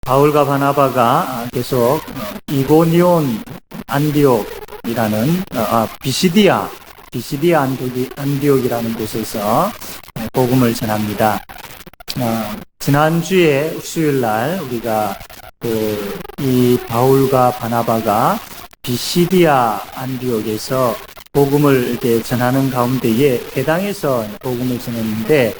바울과 바나바가 계속 이고니온 안디옥이라는 비시디아 안디옥이라는 곳에서 복음을 전합니다. 지난주에 수요일날 우리가 이 바울과 바나바가 비시디아 안디옥에서 복음을 이렇게 전하는 가운데에 해당해서 복음을 전했는데,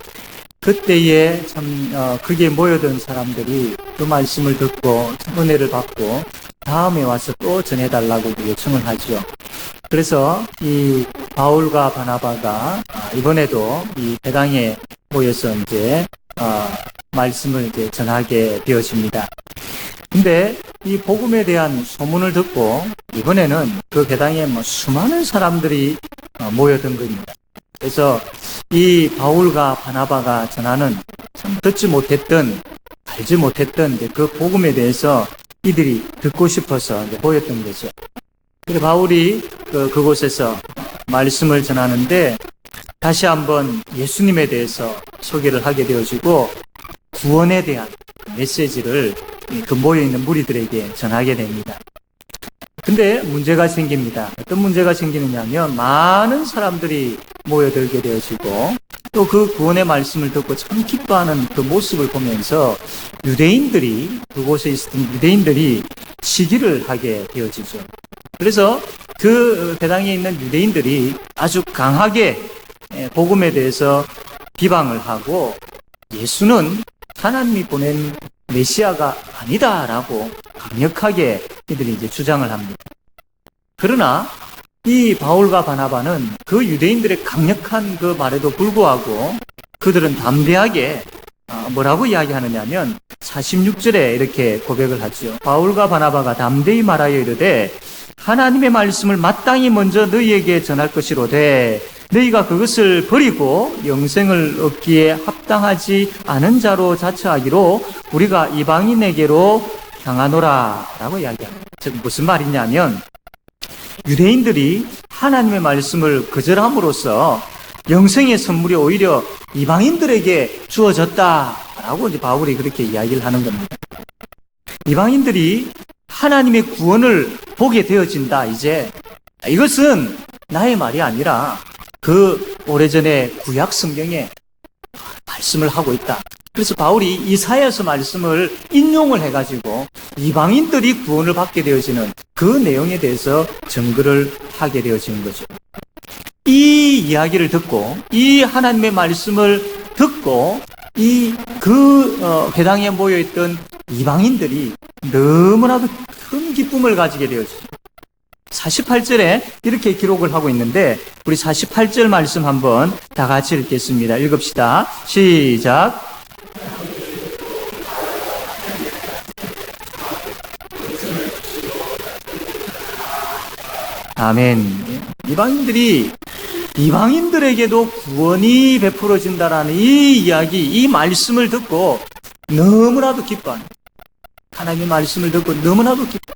그때에 참 그게 모여든 사람들이 그 말씀을 듣고 은혜를 받고 다음에 와서 또 전해달라고 요청을 하죠. 그래서 이 바울과 바나바가 이번에도 이 배당에 모여서 이제 말씀을 이제 전하게 되어집니다. 근데 이 복음에 대한 소문을 듣고 이번에는 그 배당에 수많은 사람들이 모여든 겁니다. 그래서 이 바울과 바나바가 전하는 참 듣지 못했던, 알지 못했던 그 복음에 대해서 이들이 듣고 싶어서 이제 모였던 거죠. 그래서 바울이 그곳에서 말씀을 전하는데 다시 한번 예수님에 대해서 소개를 하게 되어지고 구원에 대한 메시지를 그 모여있는 무리들에게 전하게 됩니다. 근데 문제가 생깁니다. 어떤 문제가 생기느냐 하면 많은 사람들이 모여들게 되어지고 또 그 구원의 말씀을 듣고 참 기뻐하는 그 모습을 보면서 그곳에 있었던 유대인들이 시기를 하게 되어지죠. 그래서 그 배당에 있는 유대인들이 아주 강하게 복음에 대해서 비방을 하고 예수는 하나님이 보낸 메시아가 아니다라고 강력하게 이들이 이제 주장을 합니다. 그러나 이 바울과 바나바는 그 유대인들의 강력한 그 말에도 불구하고 그들은 담대하게 뭐라고 이야기하느냐 하면 46절에 이렇게 고백을 하죠. 바울과 바나바가 담대히 말하여 이르되 하나님의 말씀을 마땅히 먼저 너희에게 전할 것이로되 너희가 그것을 버리고 영생을 얻기에 합당하지 않은 자로 자처하기로 우리가 이방인에게로 향하노라 라고 이야기합니다. 즉 무슨 말이냐면 유대인들이 하나님의 말씀을 거절함으로써 영생의 선물이 오히려 이방인들에게 주어졌다라고 이제 바울이 그렇게 이야기를 하는 겁니다. 이방인들이 하나님의 구원을 보게 되어진다. 이제 이것은 나의 말이 아니라 그 오래전에 구약 성경에 말씀을 하고 있다. 그래서 바울이 이사야서 말씀을 인용을 해가지고 이방인들이 구원을 받게 되어지는 그 내용에 대해서 증거를 하게 되어지는 거죠. 이 이야기를 듣고 이 하나님의 말씀을 듣고 배당에 모여있던 이방인들이 너무나도 큰 기쁨을 가지게 되어지죠. 48절에 이렇게 기록을 하고 있는데 우리 48절 말씀 한번 다 같이 읽겠습니다. 읽읍시다. 시작. 아멘. 이방인들에게도 구원이 베풀어진다라는 이 이야기, 이 말씀을 듣고 너무나도 기뻐합니다. 하나님의 말씀을 듣고 너무나도 기뻐합니다.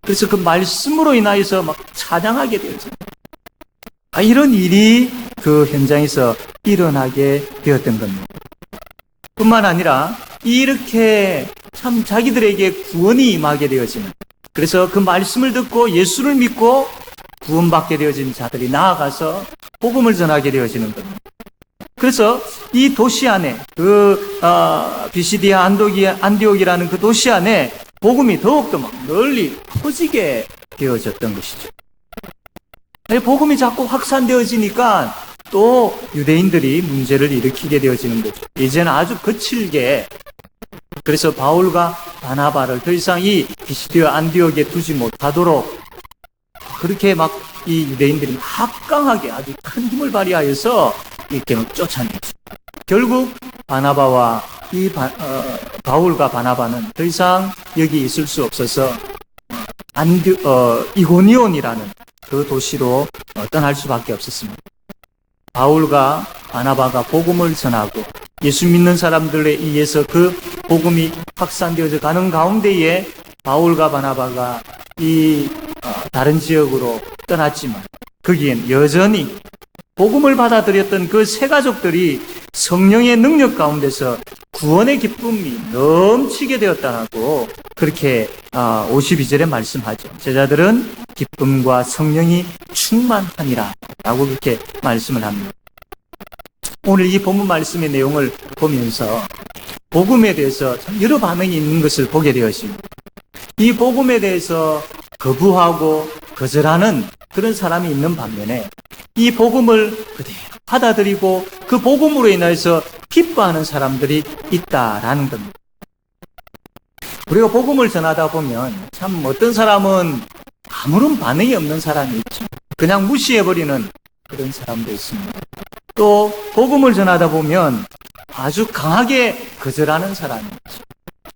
그래서 그 말씀으로 인하여서 막 찬양하게 되어져. 이런 일이 그 현장에서 일어나게 되었던 겁니다. 뿐만 아니라 이렇게 참 자기들에게 구원이 임하게 되어지는, 그래서 그 말씀을 듣고 예수를 믿고 구원받게 되어진 자들이 나아가서 복음을 전하게 되어지는 겁니다. 그래서 이 도시 안에 비시디아 안디옥이라는 그 도시 안에 복음이 더욱더 막 널리 퍼지게 되어졌던 것이죠. 복음이 자꾸 확산되어지니까 또 유대인들이 문제를 일으키게 되어지는 거죠. 이제는 아주 거칠게, 그래서 바울과 바나바를 더 이상 이 비시디아 안디옥에 두지 못하도록 그렇게 막 이 유대인들이 막강하게 아주 큰 힘을 발휘하여서 이렇게 쫓아내죠. 결국 바나바와 바울과 바나바는 더 이상 여기 있을 수 없어서 이고니온이라는 그 도시로 떠날 수밖에 없었습니다. 바울과 바나바가 복음을 전하고 예수 믿는 사람들에 의해서 그 복음이 확산되어져 가는 가운데에 바울과 바나바가 다른 지역으로 떠났지만 거기엔 여전히 복음을 받아들였던 그 세 가족들이 성령의 능력 가운데서 구원의 기쁨이 넘치게 되었다고 그렇게 52절에 말씀하죠. 제자들은 기쁨과 성령이 충만하니라 라고 그렇게 말씀을 합니다. 오늘 이 본문 말씀의 내용을 보면서 복음에 대해서 참 여러 반응이 있는 것을 보게 되었습니다. 이 복음에 대해서 거부하고 거절하는 그런 사람이 있는 반면에 이 복음을 그대로 받아들이고 그 복음으로 인해서 기뻐하는 사람들이 있다라는 겁니다. 우리가 복음을 전하다 보면 참 어떤 사람은 아무런 반응이 없는 사람이 있죠. 그냥 무시해버리는 그런 사람도 있습니다. 또 복음을 전하다 보면 아주 강하게 거절하는 사람이 있죠.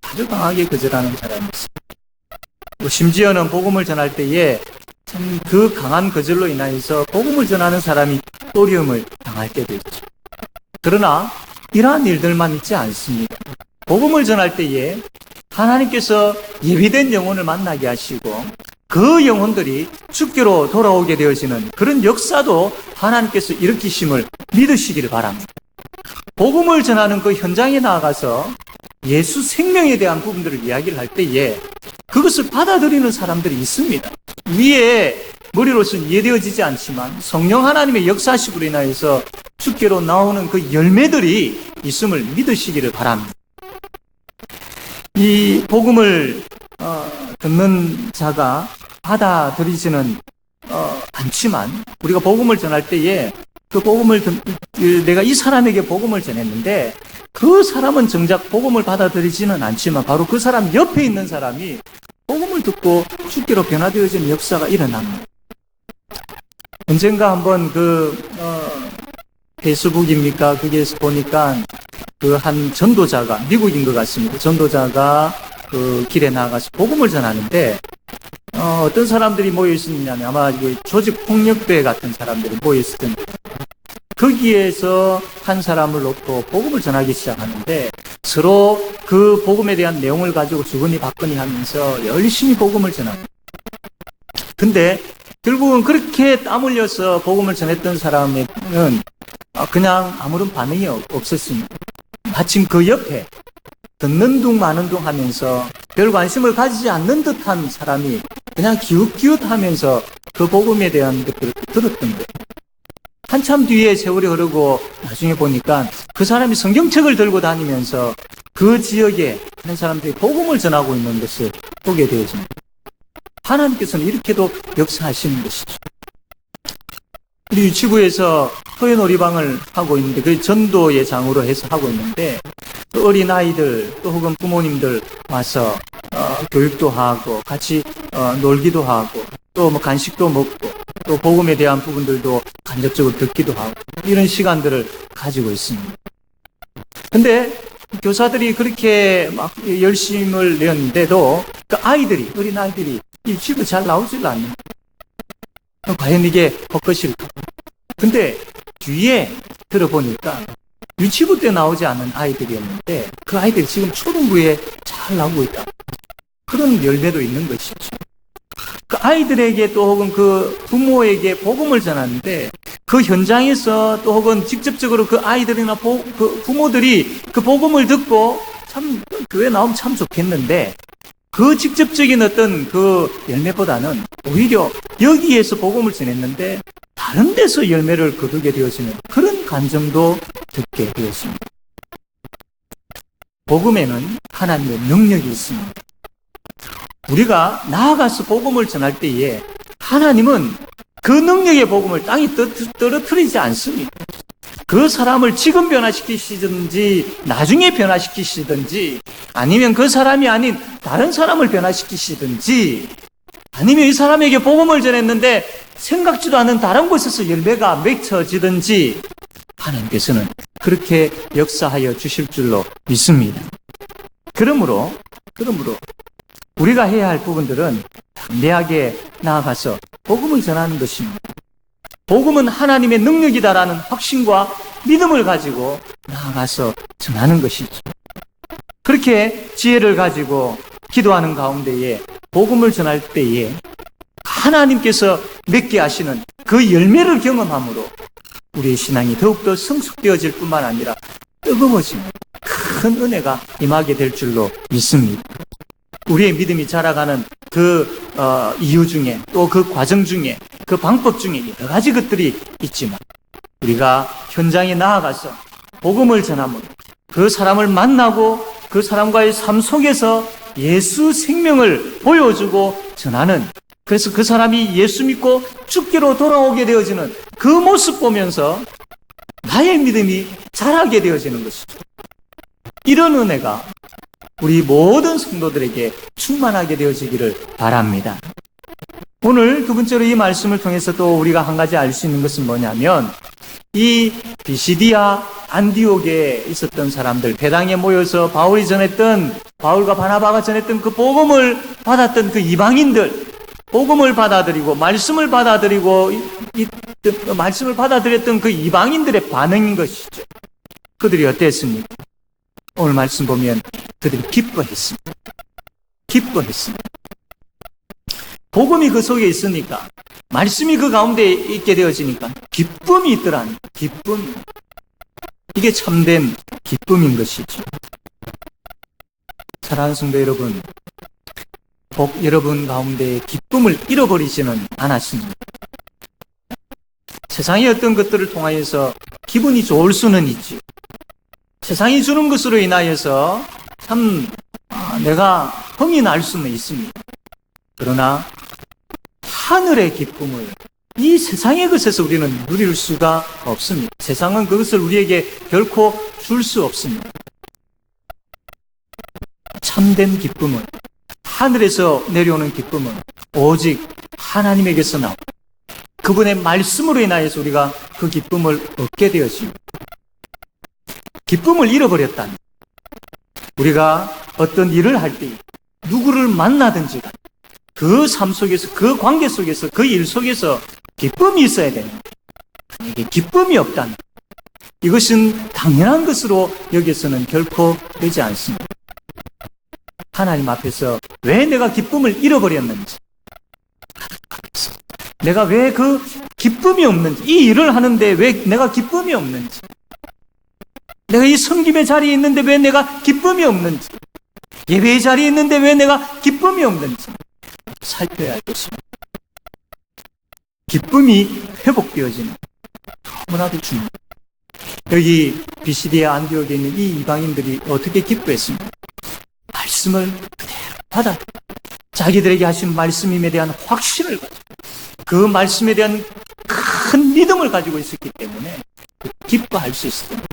아주 강하게 거절하는 사람이 있습니다. 심지어는 복음을 전할 때에 참 그 강한 거절로 인하여서 복음을 전하는 사람이 어려움을 당할 때도 있죠. 그러나 이러한 일들만 있지 않습니다. 복음을 전할 때에 하나님께서 예비된 영혼을 만나게 하시고 그 영혼들이 주께로 돌아오게 되어지는 그런 역사도 하나님께서 일으키심을 믿으시기를 바랍니다. 복음을 전하는 그 현장에 나아가서 예수 생명에 대한 부분들을 이야기를 할 때에 그것을 받아들이는 사람들이 있습니다. 위에 머리로서는 이해되어지지 않지만 성령 하나님의 역사식으로 인하여서 주께로 나오는 그 열매들이 있음을 믿으시기를 바랍니다. 이 복음을 듣는 자가 받아들이지는 않지만 우리가 복음을 전할 때에 그 복음을 내가 이 사람에게 복음을 전했는데 그 사람은 정작 복음을 받아들이지는 않지만 바로 그 사람 옆에 있는 사람이 복음을 듣고 주께로 변화되어지는 역사가 일어납니다. 언젠가 한번 페이스북입니까? 거기에서 보니까 그 한 전도자가 미국인 것 같습니다. 전도자가 그 길에 나가서 복음을 전하는데 어떤 사람들이 모여 있었냐면 아마 조직 폭력배 같은 사람들이 모여 있을 텐데 거기에서 한 사람을 놓고 복음을 전하기 시작하는데 서로 그 복음에 대한 내용을 가지고 주거니 받거니 하면서 열심히 복음을 전합니다. 근데 결국은 그렇게 땀 흘려서 복음을 전했던 사람은 그냥 아무런 반응이 없었습니다. 마침 그 옆에 듣는 둥 마는 둥 하면서 별 관심을 가지지 않는 듯한 사람이 그냥 기웃기웃하면서 그 복음에 대한 것들을 들었던 거예요. 한참 뒤에 세월이 흐르고 나중에 보니까 그 사람이 성경책을 들고 다니면서 그 지역에 있는 사람들이 복음을 전하고 있는 것을 보게 되어집니다. 하나님께서는 이렇게도 역사하시는 것이죠. 우리 유치부에서 토요 놀이방을 하고 있는데 그 전도의 장으로 해서 하고 있는데 또 어린 아이들 또 혹은 부모님들 와서 교육도 하고 같이 놀기도 하고 또 뭐 간식도 먹고 또 복음에 대한 부분들도 간접적으로 듣기도 하고 이런 시간들을 가지고 있습니다. 근데 교사들이 그렇게 막 열심을 내었는데도 그 아이들이 어린 아이들이 유치부 잘 나오질 않는 과연 이게 헛것일까? 근데 뒤에 들어보니까 유치부 때 나오지 않은 아이들이었는데 그 아이들이 지금 초등부에 잘 나오고 있다. 그런 열매도 있는 것이죠. 그 아이들에게 또 혹은 그 부모에게 복음을 전하는데 그 현장에서 또 혹은 직접적으로 그 아이들이나 그 부모들이 그 복음을 듣고 참 교회 나오면 참 좋겠는데 그 직접적인 어떤 그 열매보다는 오히려 여기에서 복음을 전했는데 다른 데서 열매를 거두게 되어지는 그런 감정도 듣게 되었습니다. 복음에는 하나님의 능력이 있습니다. 우리가 나아가서 복음을 전할 때에 하나님은 그 능력의 복음을 땅에 떨어뜨리지 않습니다. 그 사람을 지금 변화시키시든지 나중에 변화시키시든지 아니면 그 사람이 아닌 다른 사람을 변화시키시든지 아니면 이 사람에게 복음을 전했는데 생각지도 않은 다른 곳에서 열매가 맺혀지든지 하나님께서는 그렇게 역사하여 주실 줄로 믿습니다. 그러므로 우리가 해야 할 부분들은 담대하게 나아가서 복음을 전하는 것입니다. 복음은 하나님의 능력이다라는 확신과 믿음을 가지고 나아가서 전하는 것이죠. 그렇게 지혜를 가지고 기도하는 가운데에 복음을 전할 때에 하나님께서 맺게 하시는 그 열매를 경험함으로 우리의 신앙이 더욱더 성숙되어질 뿐만 아니라 뜨거워지는 큰 은혜가 임하게 될 줄로 믿습니다. 우리의 믿음이 자라가는 그 이유 중에, 또 그 과정 중에, 그 방법 중에 여러 가지 것들이 있지만 우리가 현장에 나아가서 복음을 전함으로 그 사람을 만나고 그 사람과의 삶 속에서 예수 생명을 보여주고 전하는, 그래서 그 사람이 예수 믿고 죽기로 돌아오게 되어지는 그 모습 보면서 나의 믿음이 자라게 되어지는 것이죠. 이런 은혜가 우리 모든 성도들에게 충만하게 되어지기를 바랍니다. 오늘 두 번째로 이 말씀을 통해서 또 우리가 한 가지 알 수 있는 것은 뭐냐면, 이 비시디아 안디옥에 있었던 사람들, 배당에 모여서 바울과 바나바가 전했던 그 복음을 받았던 그 이방인들, 복음을 받아들이고 말씀을 받아들이고 말씀을 받아들였던 그 이방인들의 반응인 것이죠. 그들이 어땠습니까? 오늘 말씀 보면 그들이 기뻐했습니다. 복음이 그 속에 있으니까, 말씀이 그 가운데 있게 되어지니까 기쁨이 있더라니. 기쁨. 이게 참된 기쁨인 것이죠. 사랑하는 성도 여러분, 여러분 가운데 기쁨을 잃어버리지는 않았습니다. 세상의 어떤 것들을 통하여서 기분이 좋을 수는 있지. 세상이 주는 것으로 인하여서 참 내가 흥이 날 수는 있습니다. 그러나 하늘의 기쁨을 이 세상의 것에서 우리는 누릴 수가 없습니다. 세상은 그것을 우리에게 결코 줄 수 없습니다. 참된 기쁨은, 하늘에서 내려오는 기쁨은 오직 하나님에게서 나오고 그분의 말씀으로 인하여서 우리가 그 기쁨을 얻게 되어집니다. 기쁨을 잃어버렸다니, 우리가 어떤 일을 할 때 누구를 만나든지 그 삶 속에서, 그 관계 속에서, 그 일 속에서 기쁨이 있어야 됩니다. 이게 기쁨이 없다니, 이것은 당연한 것으로 여기서는 결코 되지 않습니다. 하나님 앞에서 왜 내가 기쁨을 잃어버렸는지, 내가 왜 그 기쁨이 없는지, 이 일을 하는데 왜 내가 기쁨이 없는지, 내가 이 섬김의 자리에 있는데 왜 내가 기쁨이 없는지, 예배의 자리에 있는데 왜 내가 기쁨이 없는지 살펴야 하겠습니다. 기쁨이 회복되어지는, 너무나도 중요합니다. 여기 비시디아 안디옥에 있는 이 이방인들이 어떻게 기뻐했습니까? 말씀을 그대로 받아 자기들에게 하신 말씀임에 대한 확신을 가지고 그 말씀에 대한 큰 믿음을 가지고 있었기 때문에 기뻐할 수 있습니다.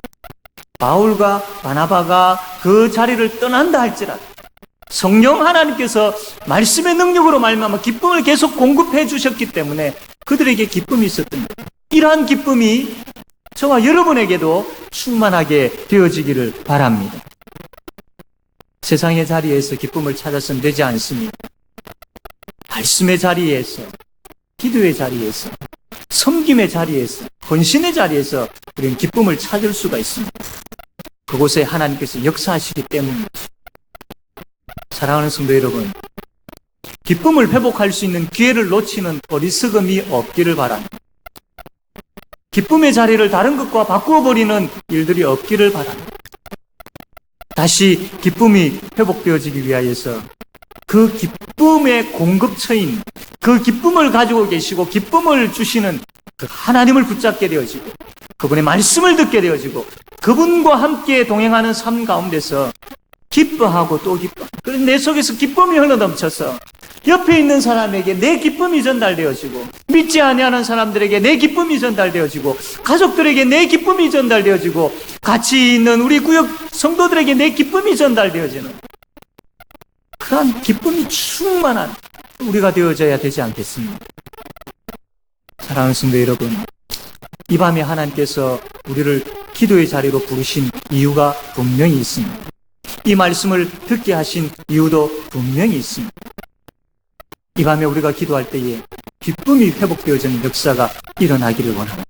바울과 바나바가 그 자리를 떠난다 할지라도 성령 하나님께서 말씀의 능력으로 말미암아 기쁨을 계속 공급해 주셨기 때문에 그들에게 기쁨이 있었던 거예요. 이러한 기쁨이 저와 여러분에게도 충만하게 되어지기를 바랍니다. 세상의 자리에서 기쁨을 찾아서는 되지 않습니다. 말씀의 자리에서, 기도의 자리에서, 섬김의 자리에서, 헌신의 자리에서 우리는 기쁨을 찾을 수가 있습니다. 그곳에 하나님께서 역사하시기 때문입니다. 사랑하는 성도 여러분, 기쁨을 회복할 수 있는 기회를 놓치는 어리석음이 없기를 바랍니다. 기쁨의 자리를 다른 것과 바꾸어 버리는 일들이 없기를 바랍니다. 다시 기쁨이 회복되어지기 위하여서 그 기쁨의 공급처인, 그 기쁨을 가지고 계시고 기쁨을 주시는 그 하나님을 붙잡게 되어지고 그분의 말씀을 듣게 되어지고 그분과 함께 동행하는 삶 가운데서 기뻐하고 또 기뻐, 그래서 내 속에서 기쁨이 흘러넘쳐서 옆에 있는 사람에게 내 기쁨이 전달되어지고, 믿지 아니하는 사람들에게 내 기쁨이 전달되어지고, 가족들에게 내 기쁨이 전달되어지고, 같이 있는 우리 구역 성도들에게 내 기쁨이 전달되어지는 그러한 기쁨이 충만한 우리가 되어져야 되지 않겠습니까? 사랑하는 성도 여러분, 이 밤에 하나님께서 우리를 기도의 자리로 부르신 이유가 분명히 있습니다. 이 말씀을 듣게 하신 이유도 분명히 있습니다. 이 밤에 우리가 기도할 때에 기쁨이 회복되어지는 역사가 일어나기를 원합니다.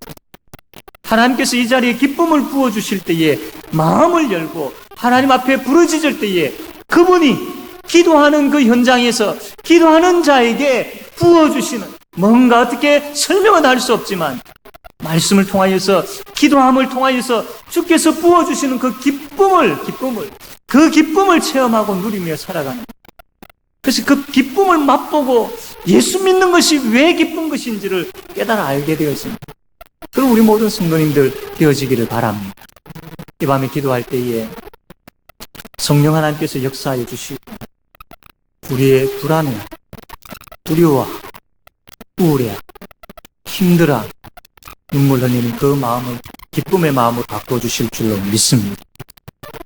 하나님께서 이 자리에 기쁨을 부어주실 때에 마음을 열고 하나님 앞에 부르짖을 때에 그분이 기도하는 그 현장에서 기도하는 자에게 부어주시는, 뭔가 어떻게 설명은 할 수 없지만 말씀을 통하여서 기도함을 통하여서 주께서 부어주시는 그 기쁨을 체험하고 누리며 살아가는. 그래서 그 기쁨을 맛보고 예수 믿는 것이 왜 기쁜 것인지를 깨달아 알게 되었습니다. 그리고 우리 모든 성도님들 되어지기를 바랍니다. 이 밤에 기도할 때에 성령 하나님께서 역사하여 주시고 우리의 불안해, 두려워, 우울해, 힘들어, 눈물 흘리는 그 마음을 기쁨의 마음으로 바꿔주실 줄로 믿습니다.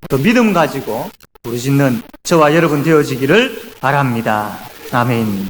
그 믿음 가지고 부르짖는 저와 여러분 되어지기를 바랍니다. 아멘.